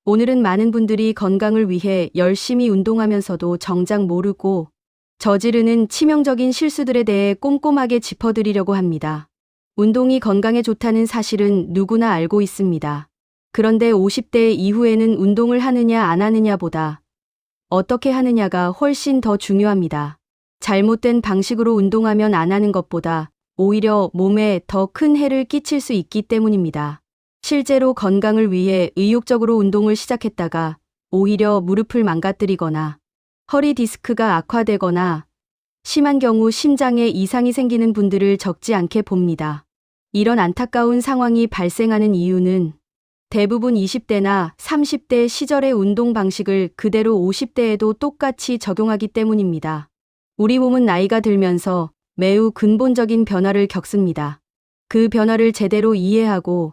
오늘은 많은 분들이 건강을 위해 열심히 운동하면서도 정작 모르고 저지르는 치명적인 실수들에 대해 꼼꼼하게 짚어드리려고 합니다. 운동이 건강에 좋다는 사실은 누구나 알고 있습니다. 그런데 50대 이후에는 운동을 하느냐 안 하느냐보다 어떻게 하느냐가 훨씬 더 중요합니다. 잘못된 방식으로 운동하면 안 하는 것보다 오히려 몸에 더 큰 해를 끼칠 수 있기 때문입니다. 실제로 건강을 위해 의욕적으로 운동을 시작했다가 오히려 무릎을 망가뜨리거나 허리 디스크가 악화되거나 심한 경우 심장에 이상이 생기는 분들을 적지 않게 봅니다. 이런 안타까운 상황이 발생하는 이유는 대부분 20대나 30대 시절의 운동 방식을 그대로 50대에도 똑같이 적용하기 때문입니다. 우리 몸은 나이가 들면서 매우 근본적인 변화를 겪습니다. 그 변화를 제대로 이해하고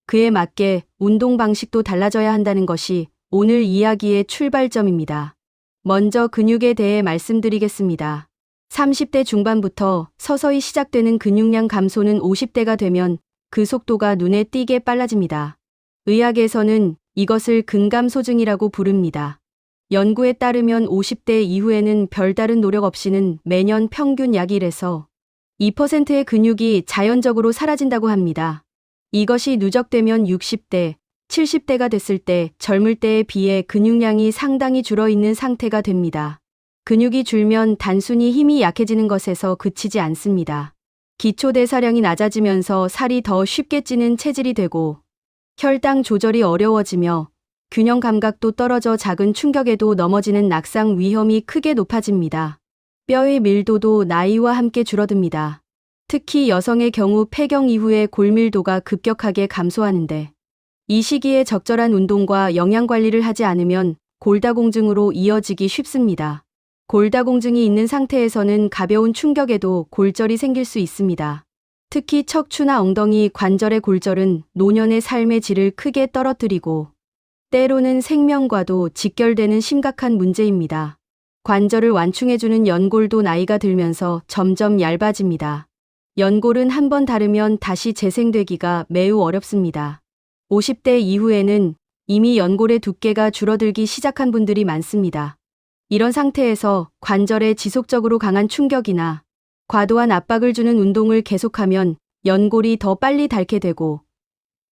그에 맞게 운동 방식도 달라져야 한다는 것이 오늘 이야기의 출발점입니다. 먼저 근육에 대해 말씀드리겠습니다. 30대 중반부터 서서히 시작되는 근육량 감소는 50대가 되면 그 속도가 눈에 띄게 빨라집니다. 의학에서는 이것을 근감소증이라고 부릅니다. 연구에 따르면 50대 이후에는 별다른 노력 없이는 매년 평균 약 1에서 2%의 근육이 자연적으로 사라진다고 합니다. 이것이 누적되면 60대, 70대가 됐을 때 젊을 때에 비해 근육량이 상당히 줄어있는 상태가 됩니다. 근육이 줄면 단순히 힘이 약해지는 것에서 그치지 않습니다. 기초대사량이 낮아지면서 살이 더 쉽게 찌는 체질이 되고 혈당 조절이 어려워지며 균형 감각도 떨어져 작은 충격에도 넘어지는 낙상 위험이 크게 높아집니다. 뼈의 밀도도 나이와 함께 줄어듭니다. 특히 여성의 경우 폐경 이후에 골밀도가 급격하게 감소하는데 이 시기에 적절한 운동과 영양관리를 하지 않으면 골다공증으로 이어지기 쉽습니다. 골다공증이 있는 상태에서는 가벼운 충격에도 골절이 생길 수 있습니다. 특히 척추나 엉덩이 관절의 골절은 노년의 삶의 질을 크게 떨어뜨리고 때로는 생명과도 직결되는 심각한 문제입니다. 관절을 완충해주는 연골도 나이가 들면서 점점 얇아집니다. 연골은 한번 닳으면 다시 재생되기가 매우 어렵습니다. 50대 이후에는 이미 연골의 두께가 줄어들기 시작한 분들이 많습니다. 이런 상태에서 관절에 지속적으로 강한 충격이나 과도한 압박을 주는 운동을 계속하면 연골이 더 빨리 닳게 되고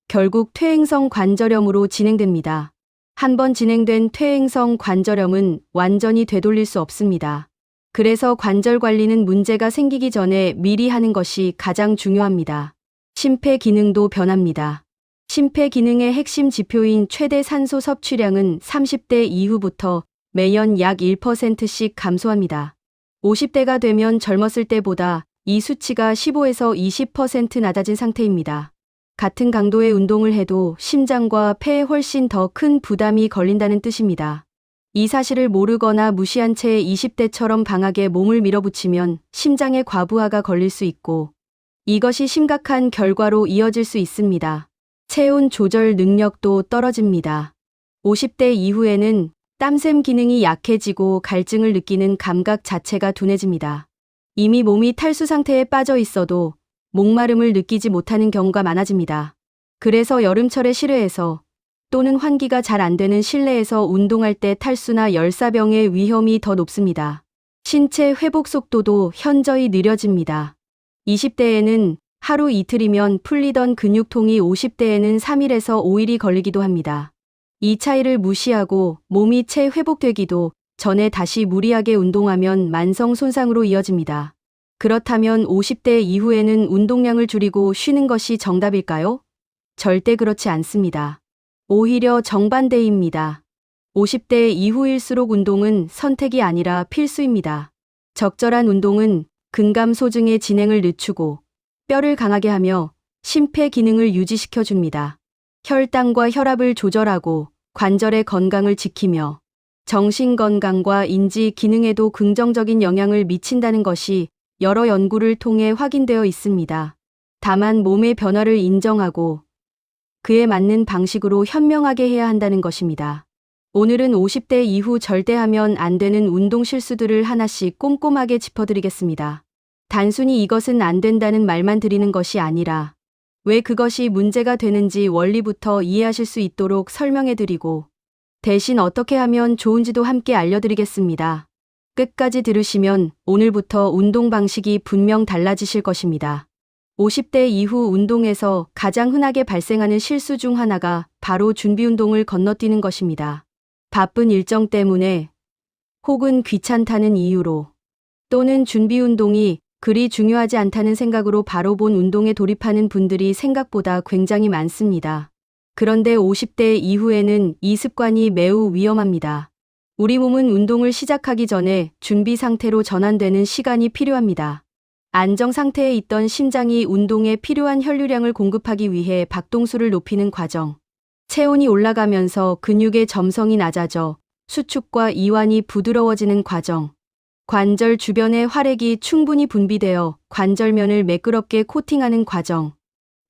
결국 퇴행성 관절염으로 진행됩니다. 한번 진행된 퇴행성 관절염은 완전히 되돌릴 수 없습니다. 그래서 관절 관리는 문제가 생기기 전에 미리 하는 것이 가장 중요합니다. 심폐 기능도 변합니다. 심폐 기능의 핵심 지표인 최대 산소 섭취량은 30대 이후부터 매년 약 1%씩 감소합니다. 50대가 되면 젊었을 때보다 이 수치가 15에서 20% 낮아진 상태입니다. 같은 강도의 운동을 해도 심장과 폐에 훨씬 더 큰 부담이 걸린다는 뜻입니다. 이 사실을 모르거나 무시한 채 20대처럼 강하게 몸을 밀어붙이면 심장에 과부하가 걸릴 수 있고 이것이 심각한 결과로 이어질 수 있습니다. 체온 조절 능력도 떨어집니다. 50대 이후에는 땀샘 기능이 약해지고 갈증을 느끼는 감각 자체가 둔해집니다. 이미 몸이 탈수 상태에 빠져 있어도 목마름을 느끼지 못하는 경우가 많아집니다. 그래서 여름철에 실외에서 또는 환기가 잘 안 되는 실내에서 운동할 때 탈수나 열사병의 위험이 더 높습니다. 신체 회복 속도도 현저히 느려집니다. 20대에는 하루 이틀이면 풀리던 근육통이 50대에는 3일에서 5일이 걸리기도 합니다. 이 차이를 무시하고 몸이 채 회복되기도 전에 다시 무리하게 운동하면 만성 손상으로 이어집니다. 그렇다면 50대 이후에는 운동량을 줄이고 쉬는 것이 정답일까요? 절대 그렇지 않습니다. 오히려 정반대입니다. 50대 이후일수록 운동은 선택이 아니라 필수입니다. 적절한 운동은 근감소증의 진행을 늦추고 뼈를 강하게 하며 심폐 기능을 유지시켜 줍니다. 혈당과 혈압을 조절하고 관절의 건강을 지키며 정신 건강과 인지 기능에도 긍정적인 영향을 미친다는 것이 여러 연구를 통해 확인되어 있습니다. 다만 몸의 변화를 인정하고 그에 맞는 방식으로 현명하게 해야 한다는 것입니다. 오늘은 50대 이후 절대 하면 안 되는 운동 실수들을 하나씩 꼼꼼하게 짚어드리겠습니다. 단순히 이것은 안 된다는 말만 드리는 것이 아니라 왜 그것이 문제가 되는지 원리부터 이해하실 수 있도록 설명해드리고 대신 어떻게 하면 좋은지도 함께 알려드리겠습니다. 끝까지 들으시면 오늘부터 운동 방식이 분명 달라지실 것입니다. 50대 이후 운동에서 가장 흔하게 발생하는 실수 중 하나가 바로 준비 운동을 건너뛰는 것입니다. 바쁜 일정 때문에 혹은 귀찮다는 이유로 또는 준비 운동이 그리 중요하지 않다는 생각으로 바로 본 운동에 돌입하는 분들이 생각보다 굉장히 많습니다. 그런데 50대 이후에는 이 습관이 매우 위험합니다. 우리 몸은 운동을 시작하기 전에 준비 상태로 전환되는 시간이 필요합니다. 안정 상태에 있던 심장이 운동에 필요한 혈류량을 공급하기 위해 박동수를 높이는 과정. 체온이 올라가면서 근육의 점성이 낮아져 수축과 이완이 부드러워지는 과정. 관절 주변의 활액이 충분히 분비되어 관절면을 매끄럽게 코팅하는 과정.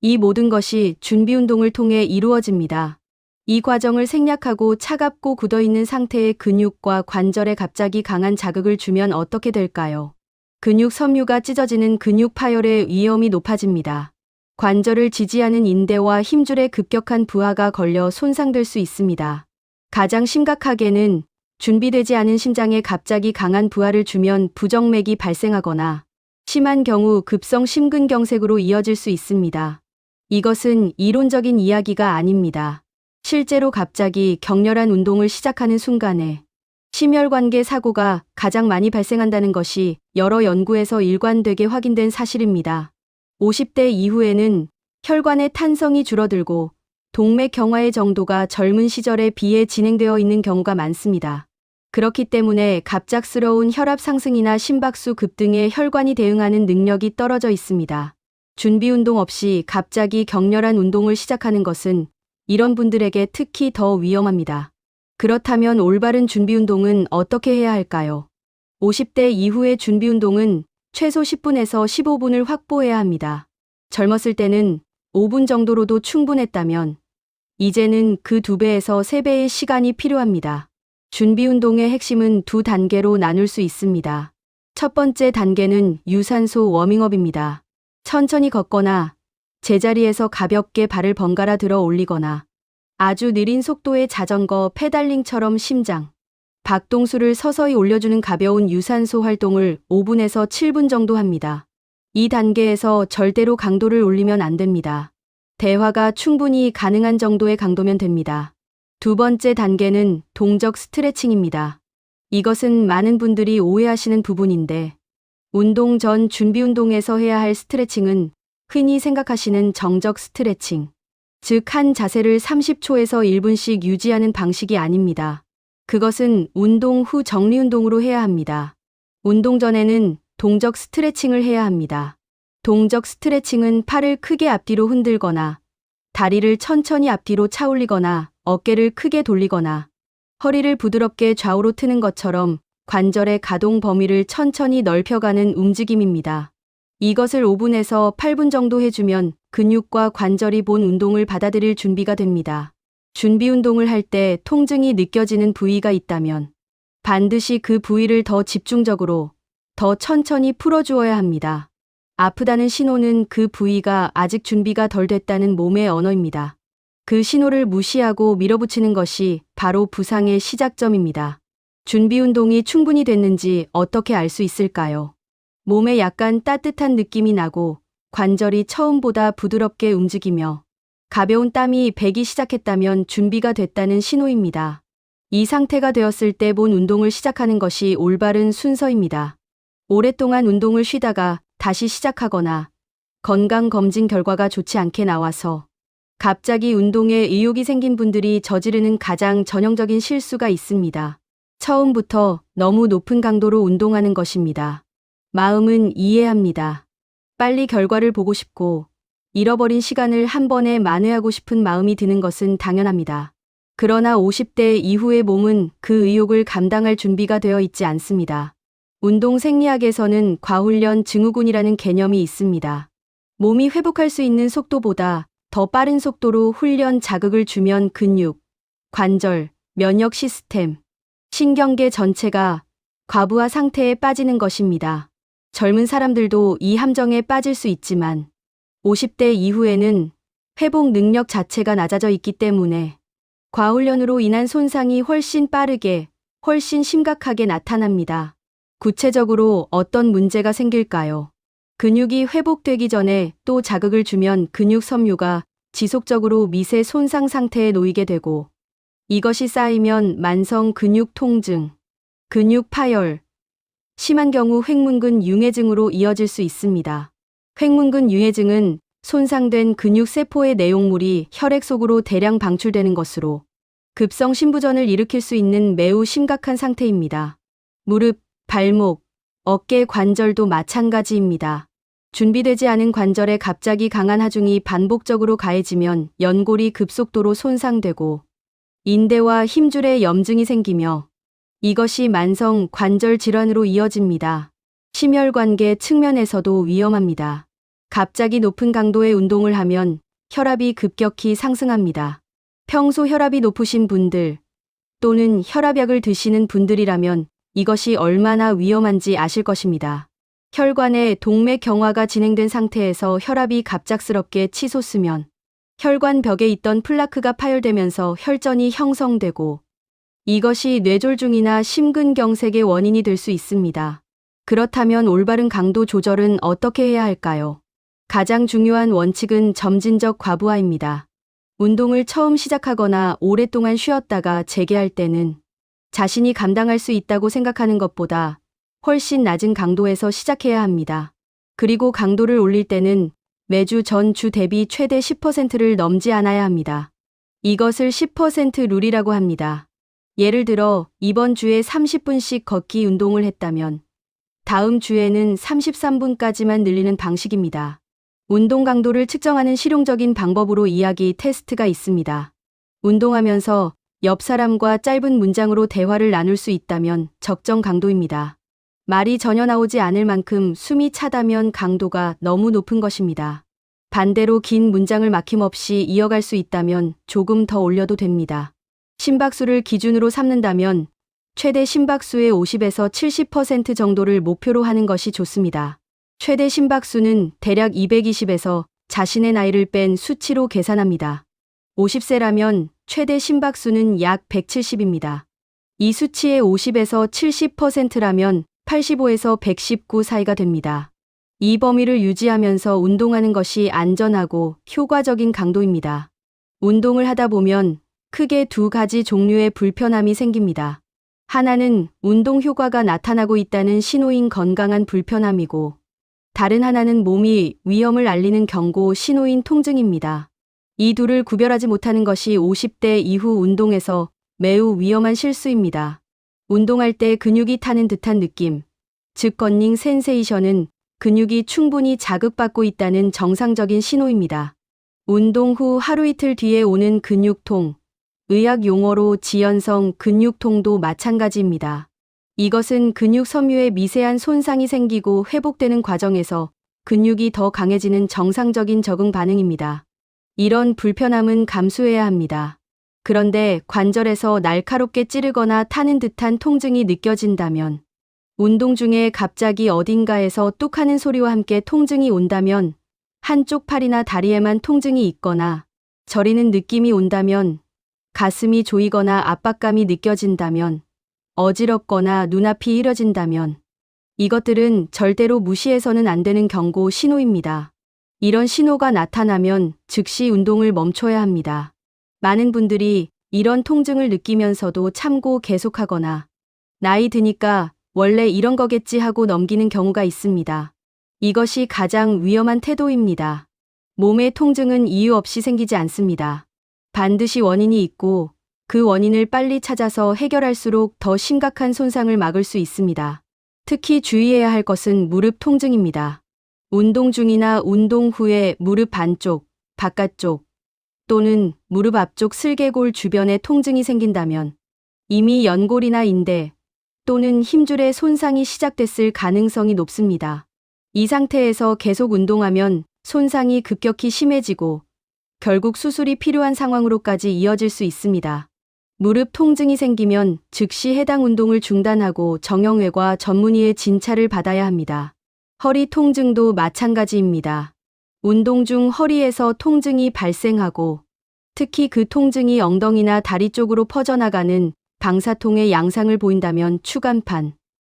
이 모든 것이 준비 운동을 통해 이루어집니다. 이 과정을 생략하고 차갑고 굳어있는 상태의 근육과 관절에 갑자기 강한 자극을 주면 어떻게 될까요? 근육 섬유가 찢어지는 근육 파열의 위험이 높아집니다. 관절을 지지하는 인대와 힘줄의 급격한 부하가 걸려 손상될 수 있습니다. 가장 심각하게는 준비되지 않은 심장에 갑자기 강한 부하를 주면 부정맥이 발생하거나 심한 경우 급성 심근경색으로 이어질 수 있습니다. 이것은 이론적인 이야기가 아닙니다. 실제로 갑자기 격렬한 운동을 시작하는 순간에 심혈관계 사고가 가장 많이 발생한다는 것이 여러 연구에서 일관되게 확인된 사실입니다. 50대 이후에는 혈관의 탄성이 줄어들고 동맥 경화의 정도가 젊은 시절에 비해 진행되어 있는 경우가 많습니다. 그렇기 때문에 갑작스러운 혈압 상승이나 심박수 급등에 혈관이 대응하는 능력이 떨어져 있습니다. 준비 운동 없이 갑자기 격렬한 운동을 시작하는 것은 이런 분들에게 특히 더 위험합니다. 그렇다면 올바른 준비 운동은 어떻게 해야 할까요? 50대 이후의 준비 운동은 최소 10분에서 15분을 확보해야 합니다. 젊었을 때는 5분 정도로도 충분했다면 이제는 그 2배에서 3배의 시간이 필요합니다. 준비 운동의 핵심은 두 단계로 나눌 수 있습니다. 첫 번째 단계는 유산소 워밍업입니다. 천천히 걷거나 제자리에서 가볍게 발을 번갈아 들어 올리거나 아주 느린 속도의 자전거 페달링처럼 심장, 박동수를 서서히 올려주는 가벼운 유산소 활동을 5분에서 7분 정도 합니다. 이 단계에서 절대로 강도를 올리면 안 됩니다. 대화가 충분히 가능한 정도의 강도면 됩니다. 두 번째 단계는 동적 스트레칭입니다. 이것은 많은 분들이 오해하시는 부분인데 운동 전 준비 운동에서 해야 할 스트레칭은 흔히 생각하시는 정적 스트레칭, 즉 한 자세를 30초에서 1분씩 유지하는 방식이 아닙니다. 그것은 운동 후 정리 운동으로 해야 합니다. 운동 전에는 동적 스트레칭을 해야 합니다. 동적 스트레칭은 팔을 크게 앞뒤로 흔들거나 다리를 천천히 앞뒤로 차올리거나 어깨를 크게 돌리거나 허리를 부드럽게 좌우로 트는 것처럼 관절의 가동 범위를 천천히 넓혀가는 움직임입니다. 이것을 5분에서 8분 정도 해주면 근육과 관절이 본 운동을 받아들일 준비가 됩니다. 준비 운동을 할 때 통증이 느껴지는 부위가 있다면 반드시 그 부위를 더 집중적으로, 더 천천히 풀어주어야 합니다. 아프다는 신호는 그 부위가 아직 준비가 덜 됐다는 몸의 언어입니다. 그 신호를 무시하고 밀어붙이는 것이 바로 부상의 시작점입니다. 준비 운동이 충분히 됐는지 어떻게 알 수 있을까요? 몸에 약간 따뜻한 느낌이 나고 관절이 처음보다 부드럽게 움직이며 가벼운 땀이 배기 시작했다면 준비가 됐다는 신호입니다. 이 상태가 되었을 때 본 운동을 시작하는 것이 올바른 순서입니다. 오랫동안 운동을 쉬다가 다시 시작하거나 건강검진 결과가 좋지 않게 나와서 갑자기 운동에 의욕이 생긴 분들이 저지르는 가장 전형적인 실수가 있습니다. 처음부터 너무 높은 강도로 운동하는 것입니다. 마음은 이해합니다. 빨리 결과를 보고 싶고 잃어버린 시간을 한 번에 만회하고 싶은 마음이 드는 것은 당연합니다. 그러나 50대 이후의 몸은 그 의욕을 감당할 준비가 되어 있지 않습니다. 운동 생리학에서는 과훈련 증후군이라는 개념이 있습니다. 몸이 회복할 수 있는 속도보다 더 빠른 속도로 훈련 자극을 주면 근육, 관절, 면역 시스템, 신경계 전체가 과부하 상태에 빠지는 것입니다. 젊은 사람들도 이 함정에 빠질 수 있지만 50대 이후에는 회복 능력 자체가 낮아져 있기 때문에 과훈련으로 인한 손상이 훨씬 빠르게, 훨씬 심각하게 나타납니다. 구체적으로 어떤 문제가 생길까요? 근육이 회복되기 전에 또 자극을 주면 근육 섬유가 지속적으로 미세 손상 상태에 놓이게 되고, 이것이 쌓이면 만성 근육 통증, 근육 파열, 심한 경우 횡문근 융해증으로 이어질 수 있습니다. 횡문근 융해증은 손상된 근육 세포의 내용물이 혈액 속으로 대량 방출되는 것으로 급성 심부전을 일으킬 수 있는 매우 심각한 상태입니다. 무릎, 발목, 어깨 관절도 마찬가지입니다. 준비되지 않은 관절에 갑자기 강한 하중이 반복적으로 가해지면 연골이 급속도로 손상되고 인대와 힘줄에 염증이 생기며 이것이 만성 관절 질환으로 이어집니다. 심혈관계 측면에서도 위험합니다. 갑자기 높은 강도의 운동을 하면 혈압이 급격히 상승합니다. 평소 혈압이 높으신 분들 또는 혈압약을 드시는 분들이라면 이것이 얼마나 위험한지 아실 것입니다. 혈관에 동맥 경화가 진행된 상태에서 혈압이 갑작스럽게 치솟으면 혈관벽에 있던 플라크가 파열되면서 혈전이 형성되고 이것이 뇌졸중이나 심근경색의 원인이 될 수 있습니다. 그렇다면 올바른 강도 조절은 어떻게 해야 할까요? 가장 중요한 원칙은 점진적 과부하입니다. 운동을 처음 시작하거나 오랫동안 쉬었다가 재개할 때는 자신이 감당할 수 있다고 생각하는 것보다 훨씬 낮은 강도에서 시작해야 합니다. 그리고 강도를 올릴 때는 매주 전주 대비 최대 10%를 넘지 않아야 합니다. 이것을 10% 룰이라고 합니다. 예를 들어 이번 주에 30분씩 걷기 운동을 했다면 다음 주에는 33분까지만 늘리는 방식입니다. 운동 강도를 측정하는 실용적인 방법으로 이야기 테스트가 있습니다. 운동하면서 옆 사람과 짧은 문장으로 대화를 나눌 수 있다면 적정 강도입니다. 말이 전혀 나오지 않을 만큼 숨이 차다면 강도가 너무 높은 것입니다. 반대로 긴 문장을 막힘없이 이어갈 수 있다면 조금 더 올려도 됩니다. 심박수를 기준으로 삼는다면 최대 심박수의 50에서 70% 정도를 목표로 하는 것이 좋습니다. 최대 심박수는 대략 220에서 자신의 나이를 뺀 수치로 계산합니다. 50세라면 최대 심박수는 약 170입니다. 이 수치의 50에서 70%라면 85에서 119 사이가 됩니다. 이 범위를 유지하면서 운동하는 것이 안전하고 효과적인 강도입니다. 운동을 하다 보면 크게 두 가지 종류의 불편함이 생깁니다. 하나는 운동 효과가 나타나고 있다는 신호인 건강한 불편함이고, 다른 하나는 몸이 위험을 알리는 경고 신호인 통증입니다. 이 둘을 구별하지 못하는 것이 50대 이후 운동에서 매우 위험한 실수입니다. 운동할 때 근육이 타는 듯한 느낌, 즉 건닝 센세이션은 근육이 충분히 자극받고 있다는 정상적인 신호입니다. 운동 후 하루 이틀 뒤에 오는 근육통, 의학 용어로 지연성 근육통도 마찬가지입니다. 이것은 근육 섬유에 미세한 손상이 생기고 회복되는 과정에서 근육이 더 강해지는 정상적인 적응 반응입니다. 이런 불편함은 감수해야 합니다. 그런데 관절에서 날카롭게 찌르거나 타는 듯한 통증이 느껴진다면, 운동 중에 갑자기 어딘가에서 뚝 하는 소리와 함께 통증이 온다면, 한쪽 팔이나 다리에만 통증이 있거나 저리는 느낌이 온다면, 가슴이 조이거나 압박감이 느껴진다면, 어지럽거나 눈앞이 흐려진다면, 이것들은 절대로 무시해서는 안 되는 경고 신호입니다. 이런 신호가 나타나면 즉시 운동을 멈춰야 합니다. 많은 분들이 이런 통증을 느끼면서도 참고 계속하거나 나이 드니까 원래 이런 거겠지 하고 넘기는 경우가 있습니다. 이것이 가장 위험한 태도입니다. 몸의 통증은 이유 없이 생기지 않습니다. 반드시 원인이 있고 그 원인을 빨리 찾아서 해결할수록 더 심각한 손상을 막을 수 있습니다. 특히 주의해야 할 것은 무릎 통증입니다. 운동 중이나 운동 후에 무릎 안쪽, 바깥쪽 또는 무릎 앞쪽 슬개골 주변에 통증이 생긴다면 이미 연골이나 인대 또는 힘줄에 손상이 시작됐을 가능성이 높습니다. 이 상태에서 계속 운동하면 손상이 급격히 심해지고 결국 수술이 필요한 상황으로까지 이어질 수 있습니다. 무릎 통증이 생기면 즉시 해당 운동을 중단하고 정형외과 전문의의 진찰을 받아야 합니다. 허리 통증도 마찬가지입니다. 운동 중 허리에서 통증이 발생하고 특히 그 통증이 엉덩이나 다리 쪽으로 퍼져나가는 방사통의 양상을 보인다면 추간판,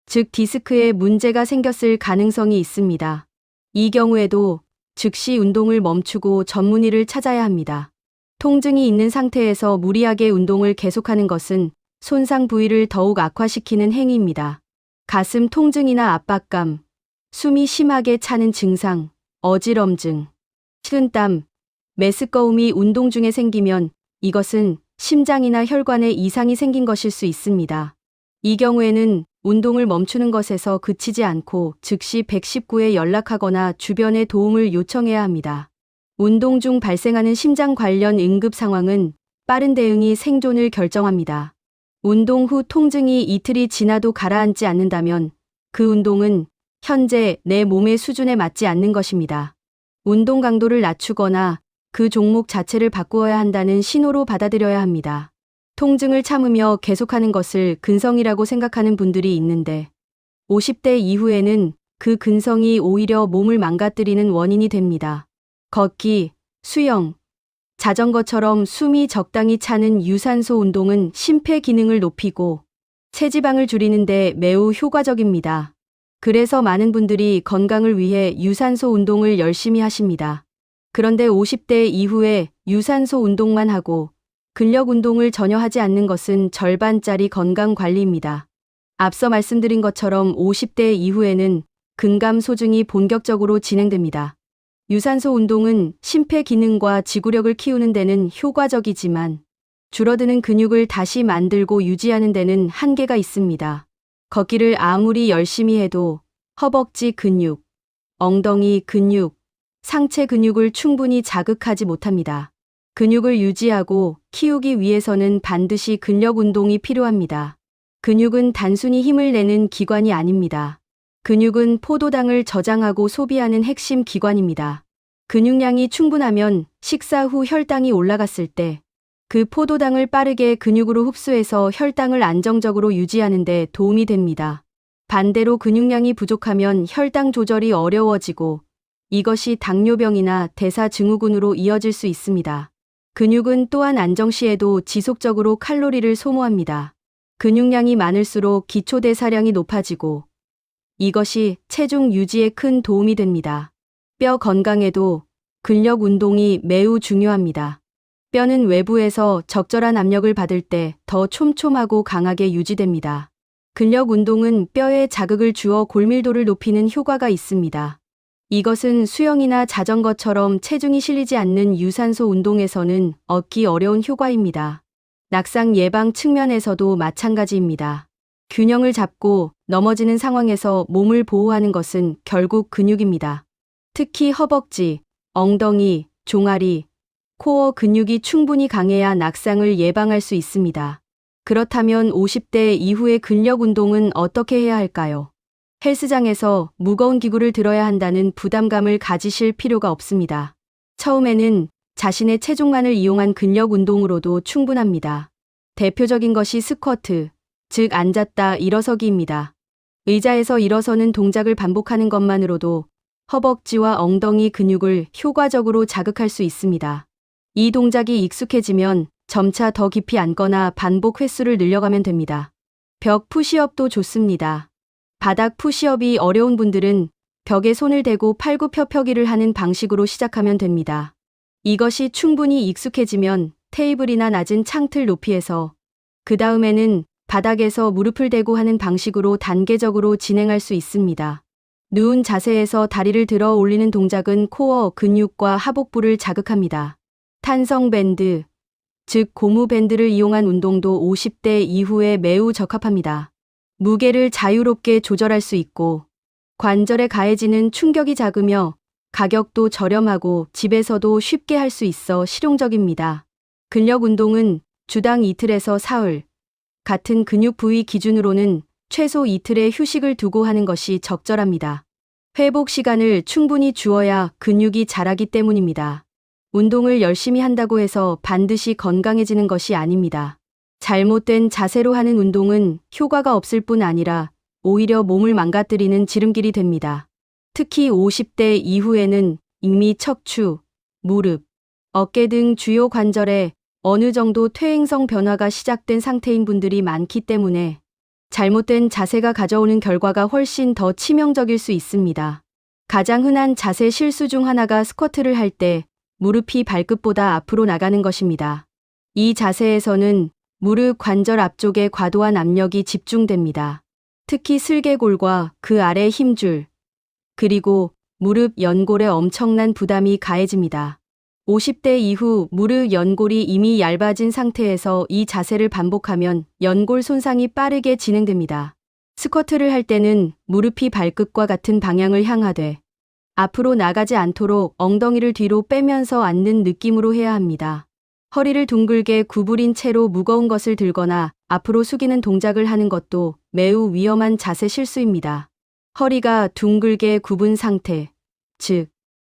즉 디스크에 문제가 생겼을 가능성이 있습니다. 이 경우에도 즉시 운동을 멈추고 전문의를 찾아야 합니다. 통증이 있는 상태에서 무리하게 운동을 계속하는 것은 손상 부위를 더욱 악화시키는 행위입니다. 가슴 통증이나 압박감, 숨이 심하게 차는 증상, 어지럼증, 식은땀, 메스꺼움이 운동 중에 생기면 이것은 심장이나 혈관에 이상이 생긴 것일 수 있습니다. 이 경우에는 운동을 멈추는 것에서 그치지 않고 즉시 119에 연락하거나 주변의 도움을 요청해야 합니다. 운동 중 발생하는 심장 관련 응급 상황은 빠른 대응이 생존을 결정합니다. 운동 후 통증이 이틀이 지나도 가라앉지 않는다면 그 운동은 현재 내 몸의 수준에 맞지 않는 것입니다. 운동 강도를 낮추거나 그 종목 자체를 바꾸어야 한다는 신호로 받아들여야 합니다. 통증을 참으며 계속하는 것을 근성이라고 생각하는 분들이 있는데 50대 이후에는 그 근성이 오히려 몸을 망가뜨리는 원인이 됩니다. 걷기, 수영, 자전거처럼 숨이 적당히 차는 유산소 운동은 심폐 기능을 높이고 체지방을 줄이는 데 매우 효과적입니다. 그래서 많은 분들이 건강을 위해 유산소 운동을 열심히 하십니다. 그런데 50대 이후에 유산소 운동만 하고 근력 운동을 전혀 하지 않는 것은 절반짜리 건강 관리입니다. 앞서 말씀드린 것처럼 50대 이후에는 근감 소증이 본격적으로 진행됩니다. 유산소 운동은 심폐 기능과 지구력을 키우는 데는 효과적이지만 줄어드는 근육을 다시 만들고 유지하는 데는 한계가 있습니다. 걷기를 아무리 열심히 해도 허벅지 근육, 엉덩이 근육, 상체 근육을 충분히 자극하지 못합니다. 근육을 유지하고 키우기 위해서는 반드시 근력 운동이 필요합니다. 근육은 단순히 힘을 내는 기관이 아닙니다. 근육은 포도당을 저장하고 소비하는 핵심 기관입니다. 근육량이 충분하면 식사 후 혈당이 올라갔을 때 그 포도당을 빠르게 근육으로 흡수해서 혈당을 안정적으로 유지하는 데 도움이 됩니다. 반대로 근육량이 부족하면 혈당 조절이 어려워지고 이것이 당뇨병이나 대사증후군으로 이어질 수 있습니다. 근육은 또한 안정시에도 지속적으로 칼로리를 소모합니다. 근육량이 많을수록 기초대사량이 높아지고 이것이 체중 유지에 큰 도움이 됩니다. 뼈 건강에도 근력 운동이 매우 중요합니다. 뼈는 외부에서 적절한 압력을 받을 때 더 촘촘하고 강하게 유지됩니다. 근력 운동은 뼈에 자극을 주어 골밀도를 높이는 효과가 있습니다. 이것은 수영이나 자전거처럼 체중이 실리지 않는 유산소 운동에서는 얻기 어려운 효과입니다. 낙상 예방 측면에서도 마찬가지입니다. 균형을 잡고 넘어지는 상황에서 몸을 보호하는 것은 결국 근육입니다. 특히 허벅지, 엉덩이, 종아리, 코어 근육이 충분히 강해야 낙상을 예방할 수 있습니다. 그렇다면 50대 이후의 근력 운동은 어떻게 해야 할까요? 헬스장에서 무거운 기구를 들어야 한다는 부담감을 가지실 필요가 없습니다. 처음에는 자신의 체중만을 이용한 근력 운동으로도 충분합니다. 대표적인 것이 스쿼트, 즉 앉았다 일어서기입니다. 의자에서 일어서는 동작을 반복하는 것만으로도 허벅지와 엉덩이 근육을 효과적으로 자극할 수 있습니다. 이 동작이 익숙해지면 점차 더 깊이 앉거나 반복 횟수를 늘려가면 됩니다. 벽 푸시업도 좋습니다. 바닥 푸시업이 어려운 분들은 벽에 손을 대고 팔굽혀펴기를 하는 방식으로 시작하면 됩니다. 이것이 충분히 익숙해지면 테이블이나 낮은 창틀 높이에서 그 다음에는 바닥에서 무릎을 대고 하는 방식으로 단계적으로 진행할 수 있습니다. 누운 자세에서 다리를 들어 올리는 동작은 코어 근육과 하복부를 자극합니다. 탄성 밴드, 즉 고무 밴드를 이용한 운동도 50대 이후에 매우 적합합니다. 무게를 자유롭게 조절할 수 있고 관절에 가해지는 충격이 작으며 가격도 저렴하고 집에서도 쉽게 할 수 있어 실용적입니다. 근력 운동은 주당 이틀에서 사흘, 같은 근육 부위 기준으로는 최소 이틀의 휴식을 두고 하는 것이 적절합니다. 회복 시간을 충분히 주어야 근육이 자라기 때문입니다. 운동을 열심히 한다고 해서 반드시 건강해지는 것이 아닙니다. 잘못된 자세로 하는 운동은 효과가 없을 뿐 아니라 오히려 몸을 망가뜨리는 지름길이 됩니다. 특히 50대 이후에는 인미 척추, 무릎, 어깨 등 주요 관절에 어느 정도 퇴행성 변화가 시작된 상태인 분들이 많기 때문에 잘못된 자세가 가져오는 결과가 훨씬 더 치명적일 수 있습니다. 가장 흔한 자세 실수 중 하나가 스쿼트를 할 때 무릎이 발끝보다 앞으로 나가는 것입니다. 이 자세에서는 무릎 관절 앞쪽에 과도한 압력이 집중됩니다. 특히 슬개골과 그 아래 힘줄, 그리고 무릎 연골에 엄청난 부담이 가해집니다. 50대 이후 무릎 연골이 이미 얇아진 상태에서 이 자세를 반복하면 연골 손상이 빠르게 진행됩니다. 스쿼트를 할 때는 무릎이 발끝과 같은 방향을 향하되 앞으로 나가지 않도록 엉덩이를 뒤로 빼면서 앉는 느낌으로 해야 합니다. 허리를 둥글게 구부린 채로 무거운 것을 들거나 앞으로 숙이는 동작을 하는 것도 매우 위험한 자세 실수입니다. 허리가 둥글게 굽은 상태, 즉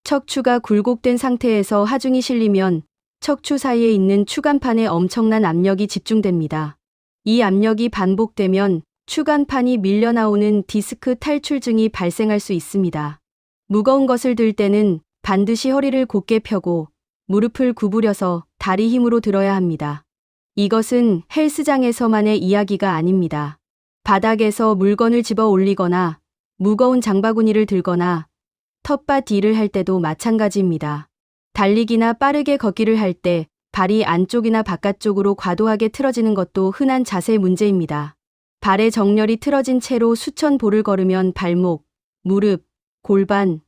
척추가 굴곡된 상태에서 하중이 실리면 척추 사이에 있는 추간판에 엄청난 압력이 집중됩니다. 이 압력이 반복되면 추간판이 밀려나오는 디스크 탈출증이 발생할 수 있습니다. 무거운 것을 들 때는 반드시 허리를 곧게 펴고 무릎을 구부려서 다리 힘으로 들어야 합니다. 이것은 헬스장에서만의 이야기가 아닙니다. 바닥에서 물건을 집어 올리거나 무거운 장바구니를 들거나 텃밭 일을 할 때도 마찬가지입니다. 달리기나 빠르게 걷기를 할 때 발이 안쪽이나 바깥쪽으로 과도하게 틀어지는 것도 흔한 자세 문제입니다. 발의 정렬이 틀어진 채로 수천 보를 걸으면 발목, 무릎, 골반,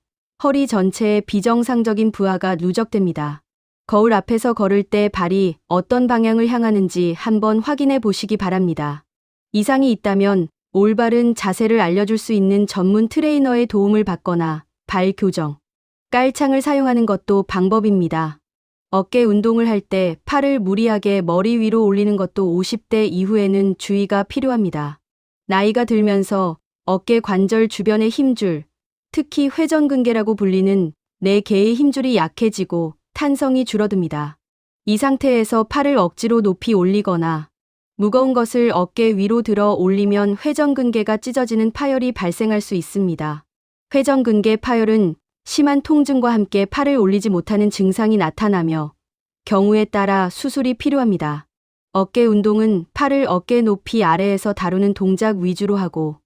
허리 전체에 비정상적인 부하가 누적됩니다. 거울 앞에서 걸을 때 발이 어떤 방향을 향하는지 한번 확인해 보시기 바랍니다. 이상이 있다면 올바른 자세를 알려줄 수 있는 전문 트레이너의 도움을 받거나 발 교정, 깔창을 사용하는 것도 방법입니다. 어깨 운동을 할 때 팔을 무리하게 머리 위로 올리는 것도 50대 이후에는 주의가 필요합니다. 나이가 들면서 어깨 관절 주변의 힘줄, 특히 회전근개라고 불리는 4개의 힘줄이 약해지고 탄성이 줄어듭니다. 이 상태에서 팔을 억지로 높이 올리거나 무거운 것을 어깨 위로 들어 올리면 회전근개가 찢어지는 파열이 발생할 수 있습니다. 회전근개 파열은 심한 통증과 함께 팔을 올리지 못하는 증상이 나타나며 경우에 따라 수술이 필요합니다. 어깨 운동은 팔을 어깨 높이 아래에서 다루는 동작 위주로 하고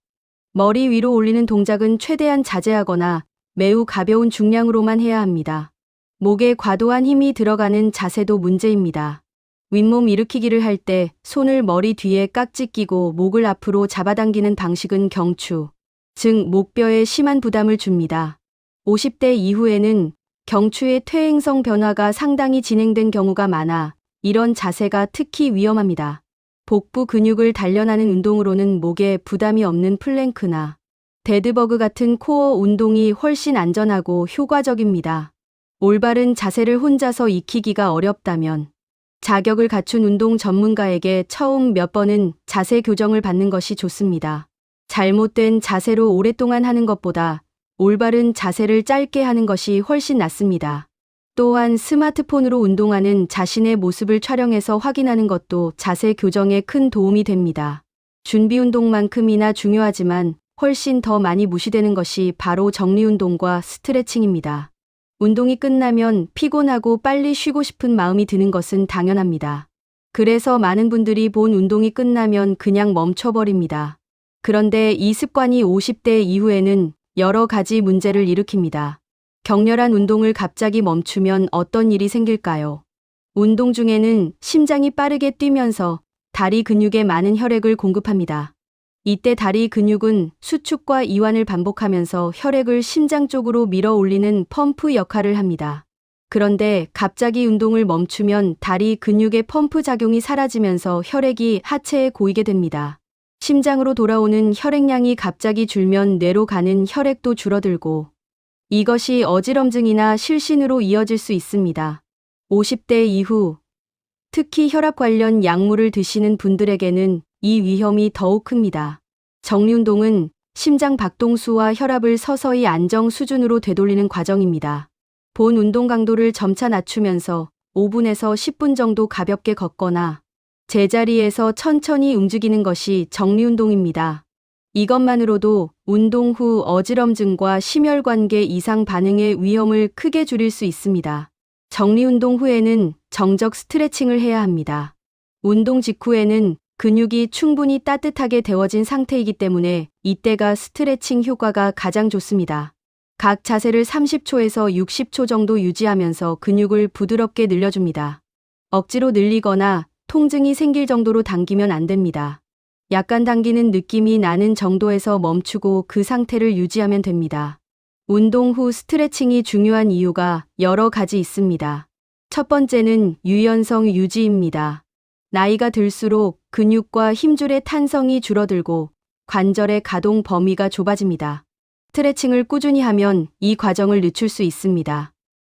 머리 위로 올리는 동작은 최대한 자제하거나 매우 가벼운 중량으로만 해야 합니다. 목에 과도한 힘이 들어가는 자세도 문제입니다. 윗몸 일으키기를 할 때 손을 머리 뒤에 깍지 끼고 목을 앞으로 잡아당기는 방식은 경추, 즉 목뼈에 심한 부담을 줍니다. 50대 이후에는 경추의 퇴행성 변화가 상당히 진행된 경우가 많아 이런 자세가 특히 위험합니다. 복부 근육을 단련하는 운동으로는 목에 부담이 없는 플랭크나 데드버그 같은 코어 운동이 훨씬 안전하고 효과적입니다. 올바른 자세를 혼자서 익히기가 어렵다면 자격을 갖춘 운동 전문가에게 처음 몇 번은 자세 교정을 받는 것이 좋습니다. 잘못된 자세로 오랫동안 하는 것보다 올바른 자세를 짧게 하는 것이 훨씬 낫습니다. 또한 스마트폰으로 운동하는 자신의 모습을 촬영해서 확인하는 것도 자세 교정에 큰 도움이 됩니다. 준비 운동만큼이나 중요하지만 훨씬 더 많이 무시되는 것이 바로 정리 운동과 스트레칭입니다. 운동이 끝나면 피곤하고 빨리 쉬고 싶은 마음이 드는 것은 당연합니다. 그래서 많은 분들이 본 운동이 끝나면 그냥 멈춰버립니다. 그런데 이 습관이 50대 이후에는 여러 가지 문제를 일으킵니다. 격렬한 운동을 갑자기 멈추면 어떤 일이 생길까요? 운동 중에는 심장이 빠르게 뛰면서 다리 근육에 많은 혈액을 공급합니다. 이때 다리 근육은 수축과 이완을 반복하면서 혈액을 심장 쪽으로 밀어 올리는 펌프 역할을 합니다. 그런데 갑자기 운동을 멈추면 다리 근육의 펌프 작용이 사라지면서 혈액이 하체에 고이게 됩니다. 심장으로 돌아오는 혈액량이 갑자기 줄면 뇌로 가는 혈액도 줄어들고 이것이 어지럼증이나 실신으로 이어질 수 있습니다. 50대 이후 특히 혈압 관련 약물을 드시는 분들에게는 이 위험이 더욱 큽니다. 정리운동은 심장 박동수와 혈압을 서서히 안정 수준으로 되돌리는 과정입니다. 본 운동 강도를 점차 낮추면서 5분에서 10분 정도 가볍게 걷거나 제자리에서 천천히 움직이는 것이 정리운동입니다. 이것만으로도 운동 후 어지럼증과 심혈관계 이상 반응의 위험을 크게 줄일 수 있습니다. 정리운동 후에는 정적 스트레칭을 해야 합니다. 운동 직후에는 근육이 충분히 따뜻하게 데워진 상태이기 때문에 이때가 스트레칭 효과가 가장 좋습니다. 각 자세를 30초에서 60초 정도 유지하면서 근육을 부드럽게 늘려줍니다. 억지로 늘리거나 통증이 생길 정도로 당기면 안 됩니다. 약간 당기는 느낌이 나는 정도에서 멈추고 그 상태를 유지하면 됩니다. 운동 후 스트레칭이 중요한 이유가 여러 가지 있습니다. 첫 번째는 유연성 유지입니다. 나이가 들수록 근육과 힘줄의 탄성이 줄어들고 관절의 가동 범위가 좁아집니다. 스트레칭을 꾸준히 하면 이 과정을 늦출 수 있습니다.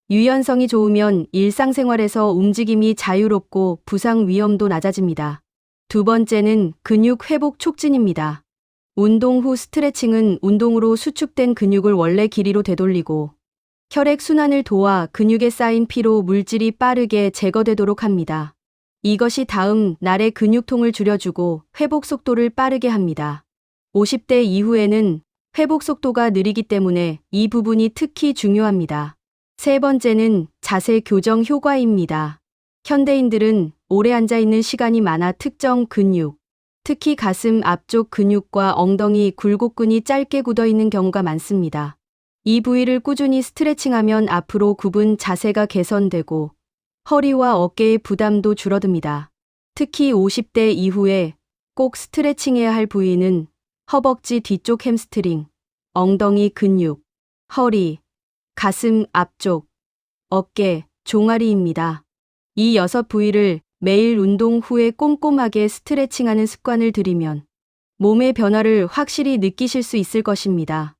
유연성이 좋으면 일상생활에서 움직임이 자유롭고 부상 위험도 낮아집니다. 두 번째는 근육 회복 촉진입니다. 운동 후 스트레칭은 운동으로 수축된 근육을 원래 길이로 되돌리고 혈액 순환을 도와 근육에 쌓인 피로 물질이 빠르게 제거되도록 합니다. 이것이 다음 날의 근육통을 줄여주고 회복 속도를 빠르게 합니다. 50대 이후에는 회복 속도가 느리기 때문에 이 부분이 특히 중요합니다. 세 번째는 자세 교정 효과입니다. 현대인들은 오래 앉아있는 시간이 많아 특정 근육, 특히 가슴 앞쪽 근육과 엉덩이 굴곡근이 짧게 굳어있는 경우가 많습니다. 이 부위를 꾸준히 스트레칭하면 앞으로 굽은 자세가 개선되고 허리와 어깨의 부담도 줄어듭니다. 특히 50대 이후에 꼭 스트레칭해야 할 부위는 허벅지 뒤쪽 햄스트링, 엉덩이 근육, 허리, 가슴 앞쪽, 어깨, 종아리입니다. 이 6부위를 매일 운동 후에 꼼꼼하게 스트레칭하는 습관을 들이면 몸의 변화를 확실히 느끼실 수 있을 것입니다.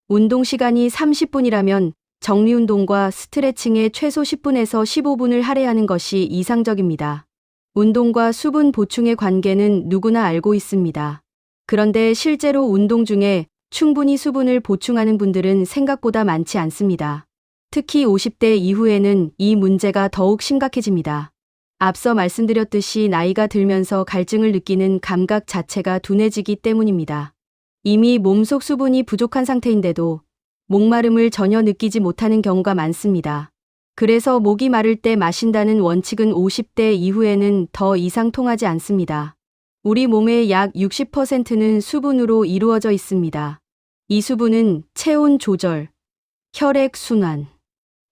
운동 시간이 30분이라면 정리운동과 스트레칭에 최소 10분에서 15분을 할애하는 것이 이상적입니다. 운동과 수분 보충의 관계는 누구나 알고 있습니다. 그런데 실제로 운동 중에 충분히 수분을 보충하는 분들은 생각보다 많지 않습니다. 특히 50대 이후에는 이 문제가 더욱 심각해집니다. 앞서 말씀드렸듯이 나이가 들면서 갈증을 느끼는 감각 자체가 둔해지기 때문입니다. 이미 몸속 수분이 부족한 상태인데도 목마름을 전혀 느끼지 못하는 경우가 많습니다. 그래서 목이 마를 때 마신다는 원칙은 50대 이후에는 더 이상 통하지 않습니다. 우리 몸의 약 60%는 수분으로 이루어져 있습니다. 이 수분은 체온 조절, 혈액 순환,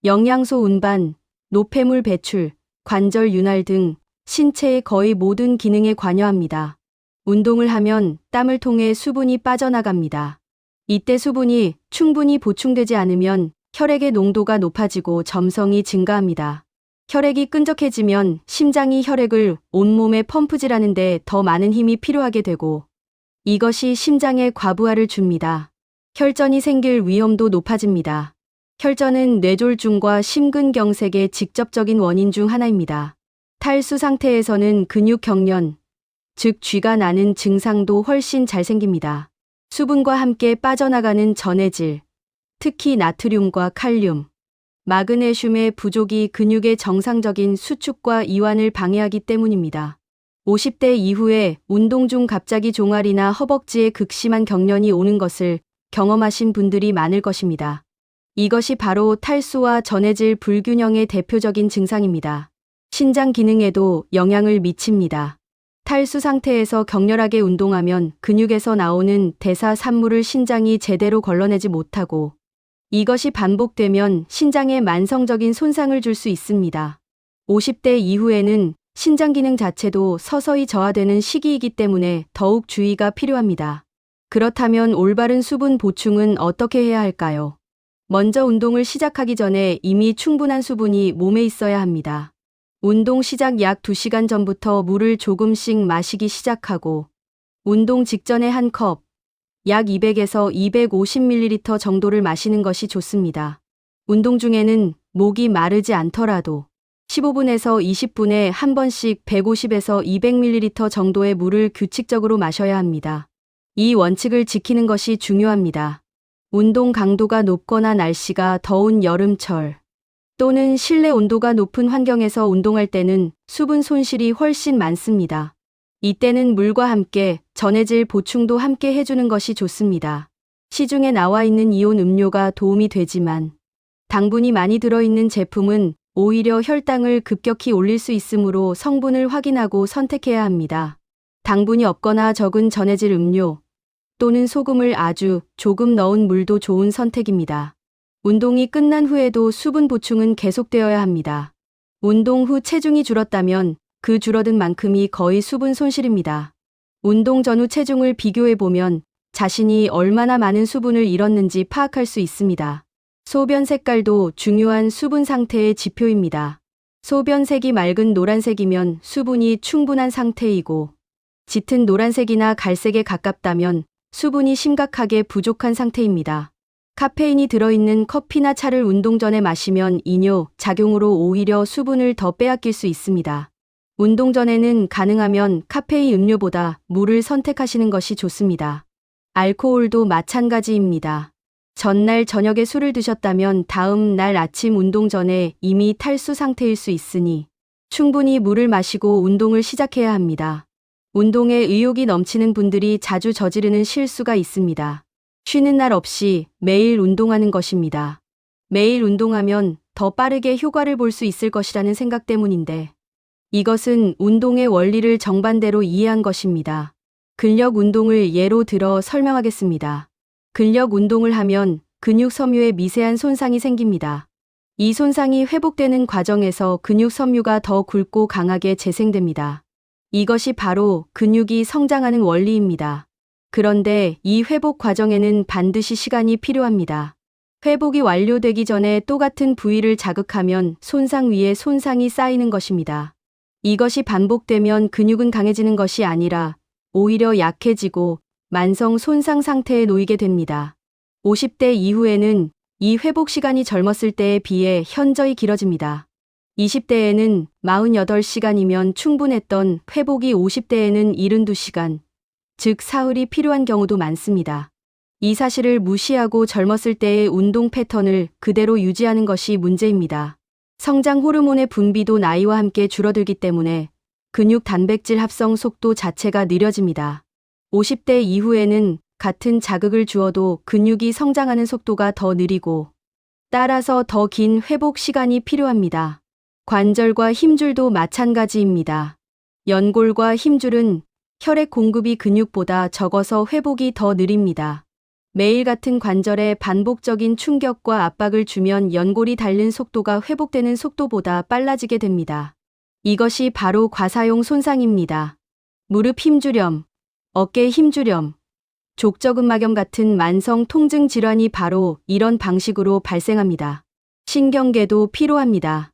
영양소 운반, 노폐물 배출, 관절 윤활 등 신체의 거의 모든 기능에 관여합니다. 운동을 하면 땀을 통해 수분이 빠져나갑니다. 이때 수분이 충분히 보충되지 않으면 혈액의 농도가 높아지고 점성이 증가합니다. 혈액이 끈적해지면 심장이 혈액을 온몸에 펌프질하는 데 더 많은 힘이 필요하게 되고 이것이 심장에 과부하를 줍니다. 혈전이 생길 위험도 높아집니다. 혈전은 뇌졸중과 심근경색의 직접적인 원인 중 하나입니다. 탈수 상태에서는 근육 경련, 즉 쥐가 나는 증상도 훨씬 잘 생깁니다. 수분과 함께 빠져나가는 전해질, 특히 나트륨과 칼륨, 마그네슘의 부족이 근육의 정상적인 수축과 이완을 방해하기 때문입니다. 50대 이후에 운동 중 갑자기 종아리나 허벅지에 극심한 경련이 오는 것을 경험하신 분들이 많을 것입니다. 이것이 바로 탈수와 전해질 불균형의 대표적인 증상입니다. 신장 기능에도 영향을 미칩니다. 탈수 상태에서 격렬하게 운동하면 근육에서 나오는 대사 산물을 신장이 제대로 걸러내지 못하고 이것이 반복되면 신장에 만성적인 손상을 줄 수 있습니다. 50대 이후에는 신장 기능 자체도 서서히 저하되는 시기이기 때문에 더욱 주의가 필요합니다. 그렇다면 올바른 수분 보충은 어떻게 해야 할까요? 먼저 운동을 시작하기 전에 이미 충분한 수분이 몸에 있어야 합니다. 운동 시작 약 2시간 전부터 물을 조금씩 마시기 시작하고 운동 직전에 한 컵, 약 200에서 250ml 정도를 마시는 것이 좋습니다. 운동 중에는 목이 마르지 않더라도 15분에서 20분에 한 번씩 150에서 200ml 정도의 물을 규칙적으로 마셔야 합니다. 이 원칙을 지키는 것이 중요합니다. 운동 강도가 높거나 날씨가 더운 여름철 또는 실내 온도가 높은 환경에서 운동할 때는 수분 손실이 훨씬 많습니다. 이때는 물과 함께 전해질 보충도 함께 해주는 것이 좋습니다. 시중에 나와 있는 이온 음료가 도움이 되지만 당분이 많이 들어있는 제품은 오히려 혈당을 급격히 올릴 수 있으므로 성분을 확인하고 선택해야 합니다. 당분이 없거나 적은 전해질 음료 또는 소금을 아주 조금 넣은 물도 좋은 선택입니다. 운동이 끝난 후에도 수분 보충은 계속되어야 합니다. 운동 후 체중이 줄었다면 그 줄어든 만큼이 거의 수분 손실입니다. 운동 전후 체중을 비교해보면 자신이 얼마나 많은 수분을 잃었는지 파악할 수 있습니다. 소변 색깔도 중요한 수분 상태의 지표입니다. 소변색이 맑은 노란색이면 수분이 충분한 상태이고 짙은 노란색이나 갈색에 가깝다면 수분이 심각하게 부족한 상태입니다. 카페인이 들어있는 커피나 차를 운동 전에 마시면 이뇨 작용으로 오히려 수분을 더 빼앗길 수 있습니다. 운동 전에는 가능하면 카페인 음료보다 물을 선택하시는 것이 좋습니다. 알코올도 마찬가지입니다. 전날 저녁에 술을 드셨다면 다음 날 아침 운동 전에 이미 탈수 상태일 수 있으니 충분히 물을 마시고 운동을 시작해야 합니다. 운동에 의욕이 넘치는 분들이 자주 저지르는 실수가 있습니다. 쉬는 날 없이 매일 운동하는 것입니다. 매일 운동하면 더 빠르게 효과를 볼 수 있을 것이라는 생각 때문인데 이것은 운동의 원리를 정반대로 이해한 것입니다. 근력 운동을 예로 들어 설명하겠습니다. 근력 운동을 하면 근육 섬유에 미세한 손상이 생깁니다. 이 손상이 회복되는 과정에서 근육 섬유가 더 굵고 강하게 재생됩니다. 이것이 바로 근육이 성장하는 원리입니다. 그런데 이 회복 과정에는 반드시 시간이 필요합니다. 회복이 완료되기 전에 똑같은 부위를 자극하면 손상 위에 손상이 쌓이는 것입니다. 이것이 반복되면 근육은 강해지는 것이 아니라 오히려 약해지고 만성 손상 상태에 놓이게 됩니다. 50대 이후에는 이 회복 시간이 젊었을 때에 비해 현저히 길어집니다. 20대에는 48시간이면 충분했던 회복이 50대에는 72시간, 즉 사흘이 필요한 경우도 많습니다. 이 사실을 무시하고 젊었을 때의 운동 패턴을 그대로 유지하는 것이 문제입니다. 성장 호르몬의 분비도 나이와 함께 줄어들기 때문에 근육 단백질 합성 속도 자체가 느려집니다. 50대 이후에는 같은 자극을 주어도 근육이 성장하는 속도가 더 느리고 따라서 더 긴 회복 시간이 필요합니다. 관절과 힘줄도 마찬가지입니다. 연골과 힘줄은 혈액 공급이 근육보다 적어서 회복이 더 느립니다. 매일 같은 관절에 반복적인 충격과 압박을 주면 연골이 닳는 속도가 회복되는 속도보다 빨라지게 됩니다. 이것이 바로 과사용 손상입니다. 무릎 힘주렴, 어깨 힘주렴, 족저근막염 같은 만성 통증 질환이 바로 이런 방식으로 발생합니다. 신경계도 피로합니다.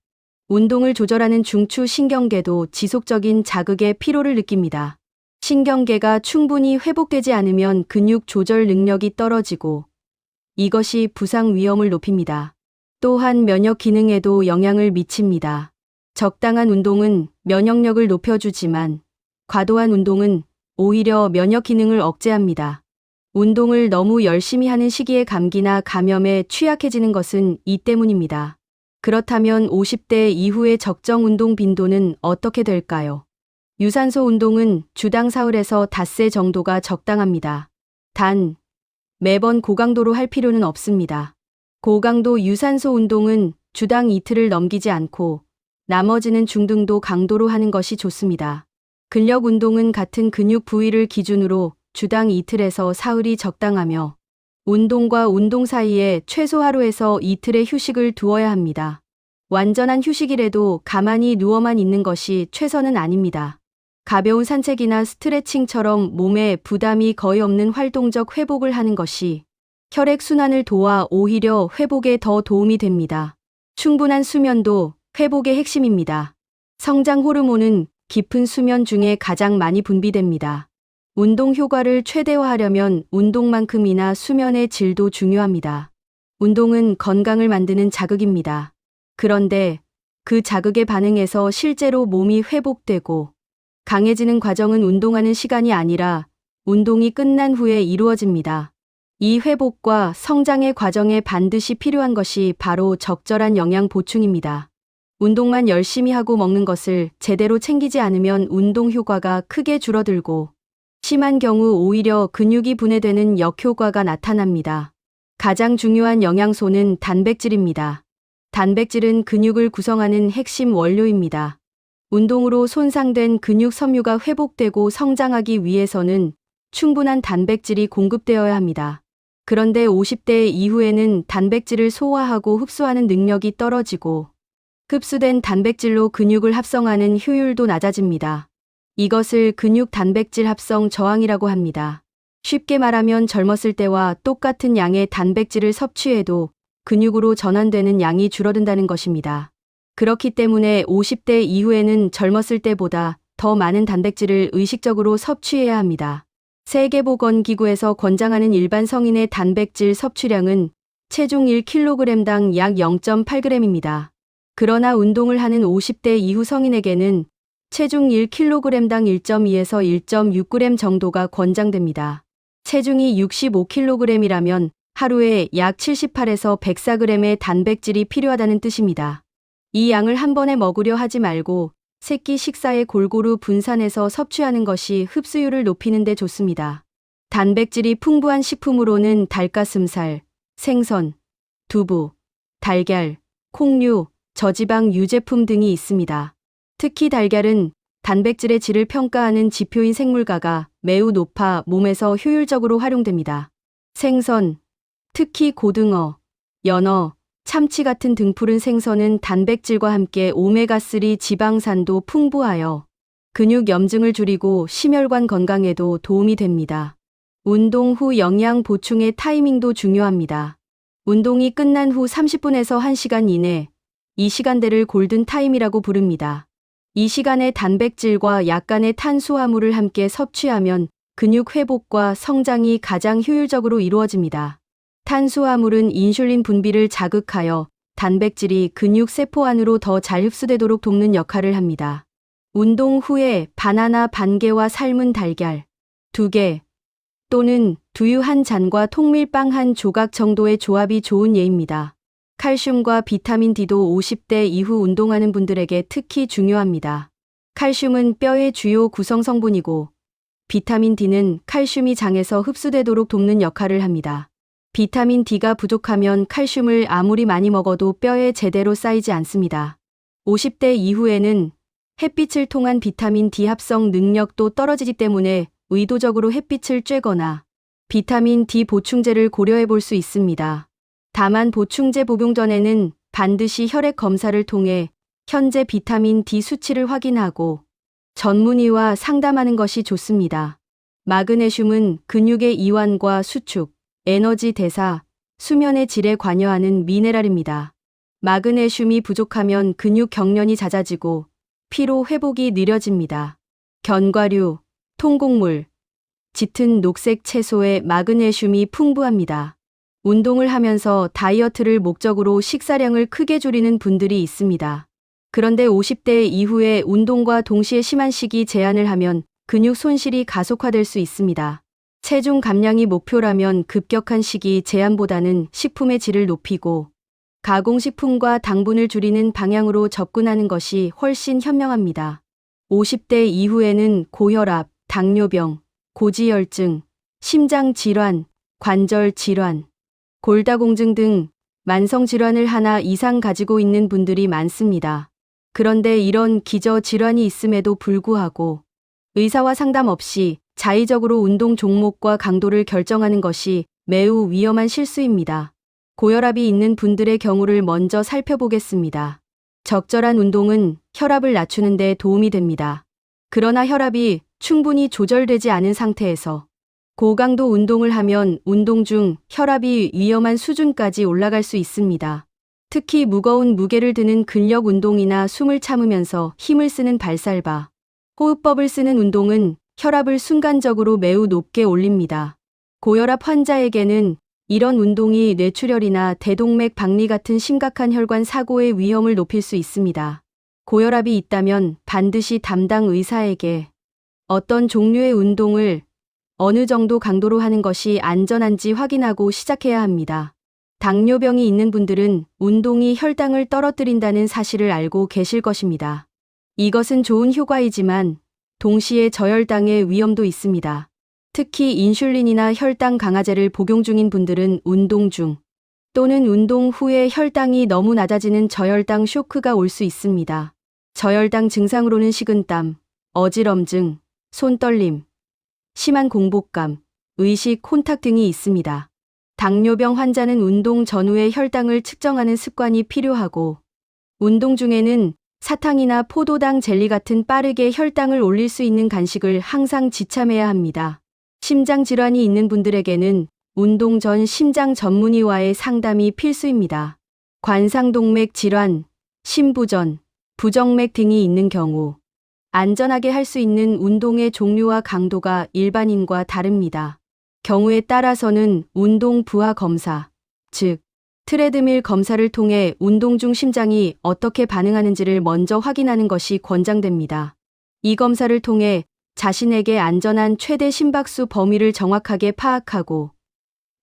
운동을 조절하는 중추 신경계도 지속적인 자극에 피로를 느낍니다. 신경계가 충분히 회복되지 않으면 근육 조절 능력이 떨어지고 이것이 부상 위험을 높입니다. 또한 면역 기능에도 영향을 미칩니다. 적당한 운동은 면역력을 높여주지만 과도한 운동은 오히려 면역 기능을 억제합니다. 운동을 너무 열심히 하는 시기에 감기나 감염에 취약해지는 것은 이 때문입니다. 그렇다면 50대 이후의 적정 운동 빈도는 어떻게 될까요? 유산소 운동은 주당 사흘에서 닷새 정도가 적당합니다. 단, 매번 고강도로 할 필요는 없습니다. 고강도 유산소 운동은 주당 이틀을 넘기지 않고 나머지는 중등도 강도로 하는 것이 좋습니다. 근력 운동은 같은 근육 부위를 기준으로 주당 이틀에서 사흘이 적당하며 운동과 운동 사이에 최소 하루에서 이틀의 휴식을 두어야 합니다. 완전한 휴식이라도 가만히 누워만 있는 것이 최선은 아닙니다. 가벼운 산책이나 스트레칭처럼 몸에 부담이 거의 없는 활동적 회복을 하는 것이 혈액순환을 도와 오히려 회복에 더 도움이 됩니다. 충분한 수면도 회복의 핵심입니다. 성장 호르몬은 깊은 수면 중에 가장 많이 분비됩니다. 운동 효과를 최대화하려면 운동만큼이나 수면의 질도 중요합니다. 운동은 건강을 만드는 자극입니다. 그런데 그 자극에 반응해서 실제로 몸이 회복되고 강해지는 과정은 운동하는 시간이 아니라 운동이 끝난 후에 이루어집니다. 이 회복과 성장의 과정에 반드시 필요한 것이 바로 적절한 영양 보충입니다. 운동만 열심히 하고 먹는 것을 제대로 챙기지 않으면 운동 효과가 크게 줄어들고 심한 경우 오히려 근육이 분해되는 역효과가 나타납니다. 가장 중요한 영양소는 단백질입니다. 단백질은 근육을 구성하는 핵심 원료입니다. 운동으로 손상된 근육 섬유가 회복되고 성장하기 위해서는 충분한 단백질이 공급되어야 합니다. 그런데 50대 이후에는 단백질을 소화하고 흡수하는 능력이 떨어지고 흡수된 단백질로 근육을 합성하는 효율도 낮아집니다. 이것을 근육 단백질 합성 저항이라고 합니다. 쉽게 말하면 젊었을 때와 똑같은 양의 단백질을 섭취해도 근육으로 전환되는 양이 줄어든다는 것입니다. 그렇기 때문에 50대 이후에는 젊었을 때보다 더 많은 단백질을 의식적으로 섭취해야 합니다. 세계보건기구에서 권장하는 일반 성인의 단백질 섭취량은 체중 1kg당 약 0.8g입니다. 그러나 운동을 하는 50대 이후 성인에게는 체중 1kg당 1.2에서 1.6g 정도가 권장됩니다. 체중이 65kg이라면 하루에 약 78에서 104g의 단백질이 필요하다는 뜻입니다. 이 양을 한 번에 먹으려 하지 말고 새끼 식사에 골고루 분산해서 섭취하는 것이 흡수율을 높이는 데 좋습니다. 단백질이 풍부한 식품으로는 닭가슴살, 생선, 두부, 달걀, 콩류, 저지방 유제품 등이 있습니다. 특히 달걀은 단백질의 질을 평가하는 지표인 생물가가 매우 높아 몸에서 효율적으로 활용됩니다. 생선, 특히 고등어, 연어, 참치 같은 등푸른 생선은 단백질과 함께 오메가3 지방산도 풍부하여 근육 염증을 줄이고 심혈관 건강에도 도움이 됩니다. 운동 후 영양 보충의 타이밍도 중요합니다. 운동이 끝난 후 30분에서 1시간 이내, 이 시간대를 골든타임이라고 부릅니다. 이 시간에 단백질과 약간의 탄수화물을 함께 섭취하면 근육 회복과 성장이 가장 효율적으로 이루어집니다. 탄수화물은 인슐린 분비를 자극하여 단백질이 근육 세포 안으로 더 잘 흡수되도록 돕는 역할을 합니다. 운동 후에 바나나 반개와 삶은 달걀 2개 또는 두유 한 잔과 통밀빵 한 조각 정도의 조합이 좋은 예입니다. 칼슘과 비타민 D도 50대 이후 운동하는 분들에게 특히 중요합니다. 칼슘은 뼈의 주요 구성 성분이고 비타민 D는 칼슘이 장에서 흡수되도록 돕는 역할을 합니다. 비타민 D가 부족하면 칼슘을 아무리 많이 먹어도 뼈에 제대로 쌓이지 않습니다. 50대 이후에는 햇빛을 통한 비타민 D 합성 능력도 떨어지기 때문에 의도적으로 햇빛을 쬐거나 비타민 D 보충제를 고려해 볼 수 있습니다. 다만 보충제 복용 전에는 반드시 혈액 검사를 통해 현재 비타민 D 수치를 확인하고 전문의와 상담하는 것이 좋습니다. 마그네슘은 근육의 이완과 수축, 에너지 대사, 수면의 질에 관여하는 미네랄입니다. 마그네슘이 부족하면 근육 경련이 잦아지고 피로 회복이 느려집니다. 견과류, 통곡물, 짙은 녹색 채소에 마그네슘이 풍부합니다. 운동을 하면서 다이어트를 목적으로 식사량을 크게 줄이는 분들이 있습니다. 그런데 50대 이후에 운동과 동시에 심한 식이 제한을 하면 근육 손실이 가속화될 수 있습니다. 체중 감량이 목표라면 급격한 식이 제한보다는 식품의 질을 높이고 가공식품과 당분을 줄이는 방향으로 접근하는 것이 훨씬 현명합니다. 50대 이후에는 고혈압, 당뇨병, 고지혈증, 심장질환, 관절질환, 골다공증 등 만성질환을 하나 이상 가지고 있는 분들이 많습니다. 그런데 이런 기저질환이 있음에도 불구하고 의사와 상담 없이 자의적으로 운동 종목과 강도를 결정하는 것이 매우 위험한 실수입니다. 고혈압이 있는 분들의 경우를 먼저 살펴보겠습니다. 적절한 운동은 혈압을 낮추는 데 도움이 됩니다. 그러나 혈압이 충분히 조절되지 않은 상태에서 고강도 운동을 하면 운동 중 혈압이 위험한 수준까지 올라갈 수 있습니다. 특히 무거운 무게를 드는 근력 운동이나 숨을 참으면서 힘을 쓰는 발살바, 호흡법을 쓰는 운동은 혈압을 순간적으로 매우 높게 올립니다. 고혈압 환자에게는 이런 운동이 뇌출혈이나 대동맥 박리 같은 심각한 혈관 사고의 위험을 높일 수 있습니다. 고혈압이 있다면 반드시 담당 의사에게 어떤 종류의 운동을 어느 정도 강도로 하는 것이 안전한지 확인하고 시작해야 합니다. 당뇨병이 있는 분들은 운동이 혈당을 떨어뜨린다는 사실을 알고 계실 것입니다. 이것은 좋은 효과이지만 동시에 저혈당의 위험도 있습니다. 특히 인슐린이나 혈당 강화제를 복용 중인 분들은 운동 중 또는 운동 후에 혈당이 너무 낮아지는 저혈당 쇼크가 올 수 있습니다. 저혈당 증상으로는 식은땀, 어지럼증, 손떨림, 심한 공복감, 의식 혼탁 등이 있습니다. 당뇨병 환자는 운동 전후에 혈당을 측정하는 습관이 필요하고, 운동 중에는 사탕이나 포도당 젤리 같은 빠르게 혈당을 올릴 수 있는 간식을 항상 지참해야 합니다. 심장 질환이 있는 분들에게는 운동 전 심장 전문의와의 상담이 필수입니다. 관상동맥 질환, 심부전, 부정맥 등이 있는 경우 안전하게 할 수 있는 운동의 종류와 강도가 일반인과 다릅니다. 경우에 따라서는 운동 부하 검사, 즉 트레드밀 검사를 통해 운동 중 심장이 어떻게 반응하는지를 먼저 확인하는 것이 권장됩니다. 이 검사를 통해 자신에게 안전한 최대 심박수 범위를 정확하게 파악하고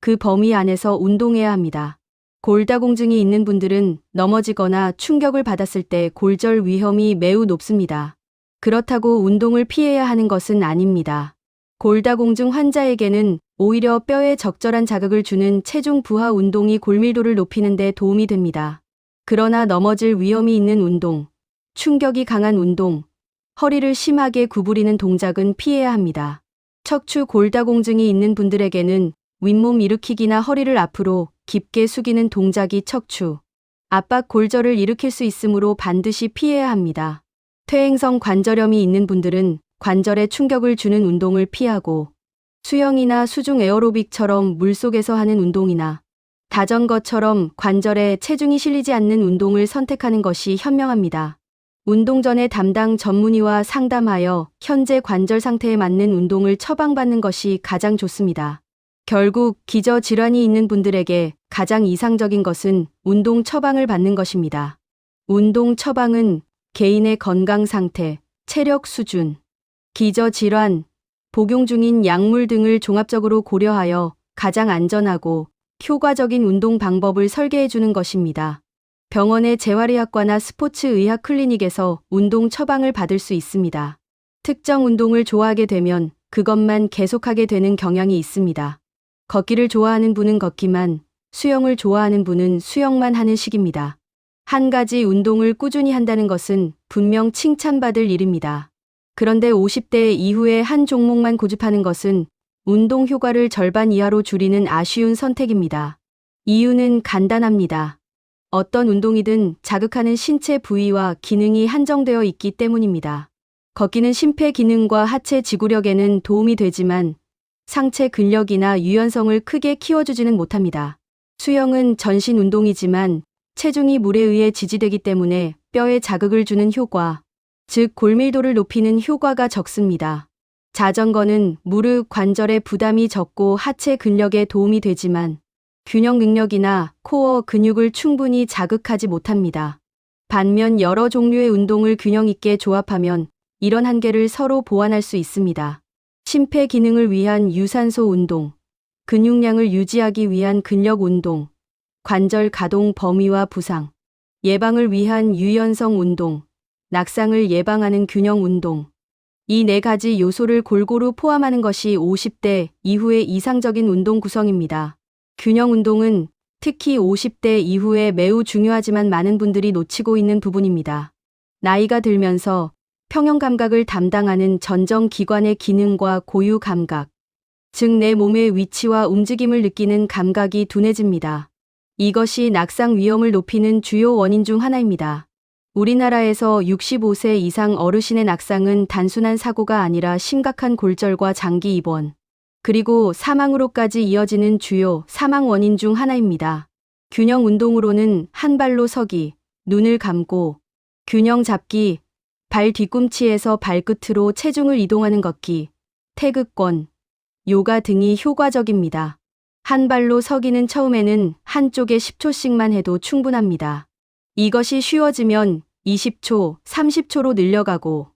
그 범위 안에서 운동해야 합니다. 골다공증이 있는 분들은 넘어지거나 충격을 받았을 때 골절 위험이 매우 높습니다. 그렇다고 운동을 피해야 하는 것은 아닙니다. 골다공증 환자에게는 오히려 뼈에 적절한 자극을 주는 체중 부하 운동이 골밀도를 높이는 데 도움이 됩니다. 그러나 넘어질 위험이 있는 운동, 충격이 강한 운동, 허리를 심하게 구부리는 동작은 피해야 합니다. 척추 골다공증이 있는 분들에게는 윗몸 일으키기나 허리를 앞으로 깊게 숙이는 동작이 척추 압박 골절을 일으킬 수 있으므로 반드시 피해야 합니다. 퇴행성 관절염이 있는 분들은 관절에 충격을 주는 운동을 피하고 수영이나 수중 에어로빅처럼 물속에서 하는 운동이나 자전거처럼 관절에 체중이 실리지 않는 운동을 선택하는 것이 현명합니다. 운동 전에 담당 전문의와 상담하여 현재 관절 상태에 맞는 운동을 처방받는 것이 가장 좋습니다. 결국 기저질환이 있는 분들에게 가장 이상적인 것은 운동 처방을 받는 것입니다. 운동 처방은 개인의 건강 상태, 체력 수준, 기저질환, 복용 중인 약물 등을 종합적으로 고려하여 가장 안전하고 효과적인 운동 방법을 설계해 주는 것입니다. 병원의 재활의학과나 스포츠의학 클리닉에서 운동 처방을 받을 수 있습니다. 특정 운동을 좋아하게 되면 그것만 계속하게 되는 경향이 있습니다. 걷기를 좋아하는 분은 걷기만, 수영을 좋아하는 분은 수영만 하는 식입니다. 한 가지 운동을 꾸준히 한다는 것은 분명 칭찬받을 일입니다. 그런데 50대 이후에 한 종목만 고집하는 것은 운동 효과를 절반 이하로 줄이는 아쉬운 선택입니다. 이유는 간단합니다. 어떤 운동이든 자극하는 신체 부위와 기능이 한정되어 있기 때문입니다. 걷기는 심폐 기능과 하체 지구력에는 도움이 되지만 상체 근력이나 유연성을 크게 키워주지는 못합니다. 수영은 전신 운동이지만 체중이 물에 의해 지지되기 때문에 뼈에 자극을 주는 효과, 즉 골밀도를 높이는 효과가 적습니다. 자전거는 무릎 관절에 부담이 적고 하체 근력에 도움이 되지만 균형 능력이나 코어 근육을 충분히 자극하지 못합니다. 반면 여러 종류의 운동을 균형 있게 조합하면 이런 한계를 서로 보완할 수 있습니다. 심폐 기능을 위한 유산소 운동, 근육량을 유지하기 위한 근력 운동, 관절 가동 범위와 부상, 예방을 위한 유연성 운동, 낙상을 예방하는 균형 운동. 이 네 가지 요소를 골고루 포함하는 것이 50대 이후의 이상적인 운동 구성입니다. 균형 운동은 특히 50대 이후에 매우 중요하지만 많은 분들이 놓치고 있는 부분입니다. 나이가 들면서 평형 감각을 담당하는 전정 기관의 기능과 고유 감각, 즉 내 몸의 위치와 움직임을 느끼는 감각이 둔해집니다. 이것이 낙상 위험을 높이는 주요 원인 중 하나입니다. 우리나라에서 65세 이상 어르신의 낙상은 단순한 사고가 아니라 심각한 골절과 장기 입원, 그리고 사망으로까지 이어지는 주요 사망 원인 중 하나입니다. 균형 운동으로는 한 발로 서기, 눈을 감고, 균형 잡기, 발 뒤꿈치에서 발끝으로 체중을 이동하는 걷기, 태극권, 요가 등이 효과적입니다. 한 발로 서기는 처음에는 한쪽에 10초씩만 해도 충분합니다. 이것이 쉬워지면 20초, 30초로 늘려가고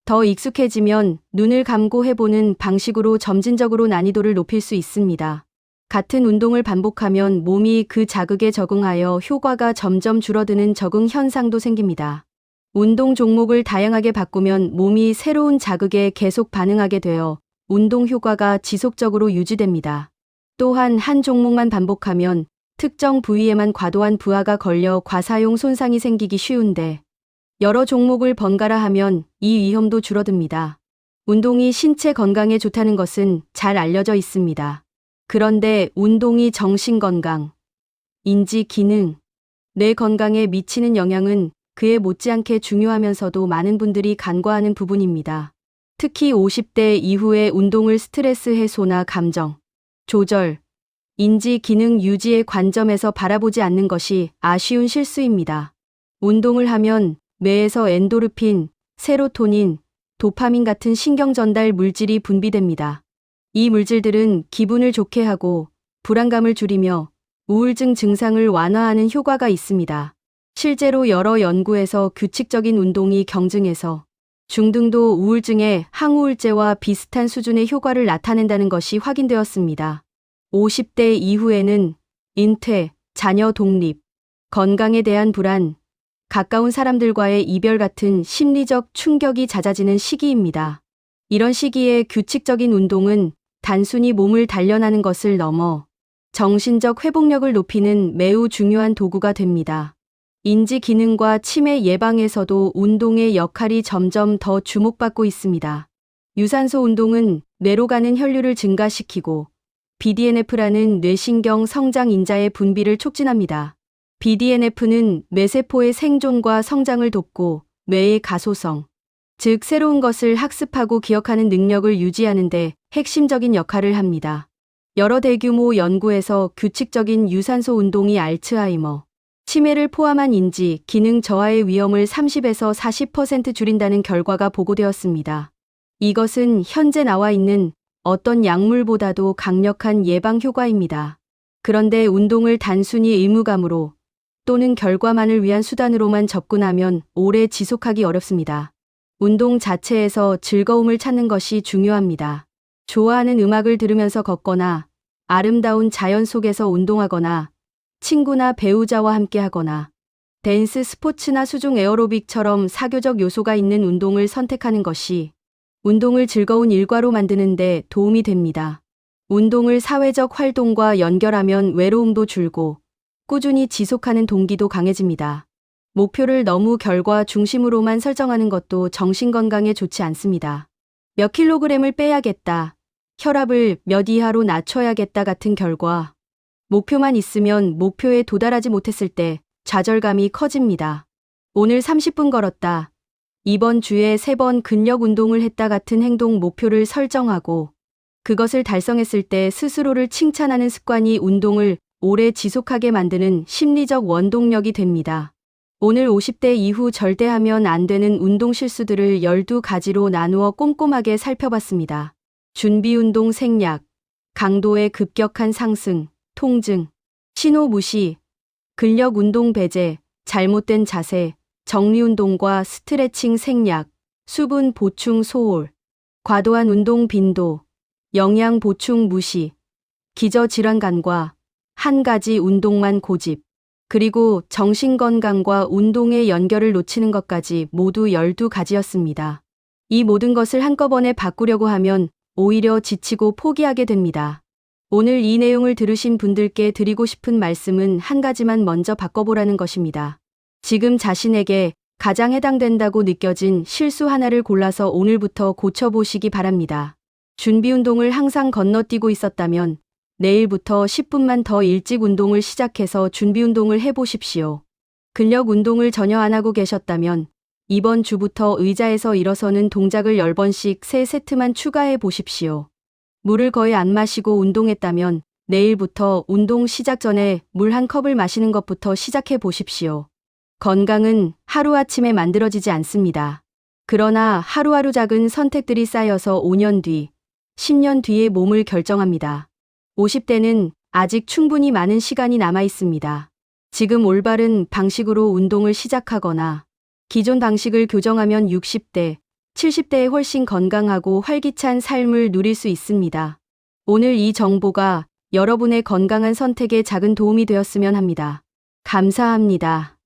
더 익숙해지면 눈을 감고 해보는 방식으로 점진적으로 난이도를 높일 수 있습니다. 같은 운동을 반복하면 몸이 그 자극에 적응하여 효과가 점점 줄어드는 적응 현상도 생깁니다. 운동 종목을 다양하게 바꾸면 몸이 새로운 자극에 계속 반응하게 되어 운동 효과가 지속적으로 유지됩니다. 또한 한 종목만 반복하면 특정 부위에만 과도한 부하가 걸려 과사용 손상이 생기기 쉬운데 여러 종목을 번갈아 하면 이 위험도 줄어듭니다. 운동이 신체 건강에 좋다는 것은 잘 알려져 있습니다. 그런데 운동이 정신 건강, 인지 기능, 뇌 건강에 미치는 영향은 그에 못지않게 중요하면서도 많은 분들이 간과하는 부분입니다. 특히 50대 이후에 운동을 스트레스 해소나 감정 조절, 인지 기능 유지의 관점에서 바라보지 않는 것이 아쉬운 실수입니다. 운동을 하면 뇌에서 엔도르핀, 세로토닌, 도파민 같은 신경 전달 물질이 분비됩니다. 이 물질들은 기분을 좋게 하고 불안감을 줄이며 우울증 증상을 완화하는 효과가 있습니다. 실제로 여러 연구에서 규칙적인 운동이 경증에서 중등도 우울증의 항우울제와 비슷한 수준의 효과를 나타낸다는 것이 확인되었습니다. 50대 이후에는 인퇴, 자녀 독립, 건강에 대한 불안, 가까운 사람들과의 이별 같은 심리적 충격이 잦아지는 시기입니다. 이런 시기에 규칙적인 운동은 단순히 몸을 단련하는 것을 넘어 정신적 회복력을 높이는 매우 중요한 도구가 됩니다. 인지 기능과 치매 예방에서도 운동의 역할이 점점 더 주목받고 있습니다. 유산소 운동은 뇌로 가는 혈류를 증가시키고 BDNF라는 뇌신경 성장 인자의 분비를 촉진합니다. BDNF는 뇌세포의 생존과 성장을 돕고 뇌의 가소성, 즉 새로운 것을 학습하고 기억하는 능력을 유지하는 데 핵심적인 역할을 합니다. 여러 대규모 연구에서 규칙적인 유산소 운동이 알츠하이머, 치매를 포함한 인지, 기능 저하의 위험을 30에서 40% 줄인다는 결과가 보고되었습니다. 이것은 현재 나와 있는 어떤 약물보다도 강력한 예방 효과입니다. 그런데 운동을 단순히 의무감으로 또는 결과만을 위한 수단으로만 접근하면 오래 지속하기 어렵습니다. 운동 자체에서 즐거움을 찾는 것이 중요합니다. 좋아하는 음악을 들으면서 걷거나 아름다운 자연 속에서 운동하거나 친구나 배우자와 함께 하거나 댄스 스포츠나 수중 에어로빅처럼 사교적 요소가 있는 운동을 선택하는 것이 운동을 즐거운 일과로 만드는 데 도움이 됩니다. 운동을 사회적 활동과 연결하면 외로움도 줄고 꾸준히 지속하는 동기도 강해집니다. 목표를 너무 결과 중심으로만 설정하는 것도 정신건강에 좋지 않습니다. 몇 킬로그램을 빼야겠다, 혈압을 몇 이하로 낮춰야겠다 같은 결과, 목표만 있으면 목표에 도달하지 못했을 때 좌절감이 커집니다. 오늘 30분 걸었다, 이번 주에 3번 근력 운동을 했다 같은 행동 목표를 설정하고 그것을 달성했을 때 스스로를 칭찬하는 습관이 운동을 오래 지속하게 만드는 심리적 원동력이 됩니다. 오늘 50대 이후 절대 하면 안 되는 운동 실수들을 12가지로 나누어 꼼꼼하게 살펴봤습니다. 준비운동 생략, 강도의 급격한 상승, 통증, 신호 무시, 근력 운동 배제, 잘못된 자세, 정리운동과 스트레칭 생략, 수분 보충 소홀, 과도한 운동 빈도, 영양 보충 무시, 기저질환 간과 한 가지 운동만 고집, 그리고 정신건강과 운동의 연결을 놓치는 것까지 모두 12가지였습니다. 이 모든 것을 한꺼번에 바꾸려고 하면 오히려 지치고 포기하게 됩니다. 오늘 이 내용을 들으신 분들께 드리고 싶은 말씀은 한 가지만 먼저 바꿔보라는 것입니다. 지금 자신에게 가장 해당된다고 느껴진 실수 하나를 골라서 오늘부터 고쳐보시기 바랍니다. 준비운동을 항상 건너뛰고 있었다면 내일부터 10분만 더 일찍 운동을 시작해서 준비운동을 해보십시오. 근력 운동을 전혀 안 하고 계셨다면 이번 주부터 의자에서 일어서는 동작을 10번씩 3세트만 추가해 보십시오. 물을 거의 안 마시고 운동했다면 내일부터 운동 시작 전에 물 한 컵을 마시는 것부터 시작해 보십시오. 건강은 하루아침에 만들어지지 않습니다. 그러나 하루하루 작은 선택들이 쌓여서 5년 뒤, 10년 뒤의 몸을 결정합니다. 50대는 아직 충분히 많은 시간이 남아 있습니다. 지금 올바른 방식으로 운동을 시작하거나 기존 방식을 교정하면 60대, 70대에 훨씬 건강하고 활기찬 삶을 누릴 수 있습니다. 오늘 이 정보가 여러분의 건강한 선택에 작은 도움이 되었으면 합니다. 감사합니다.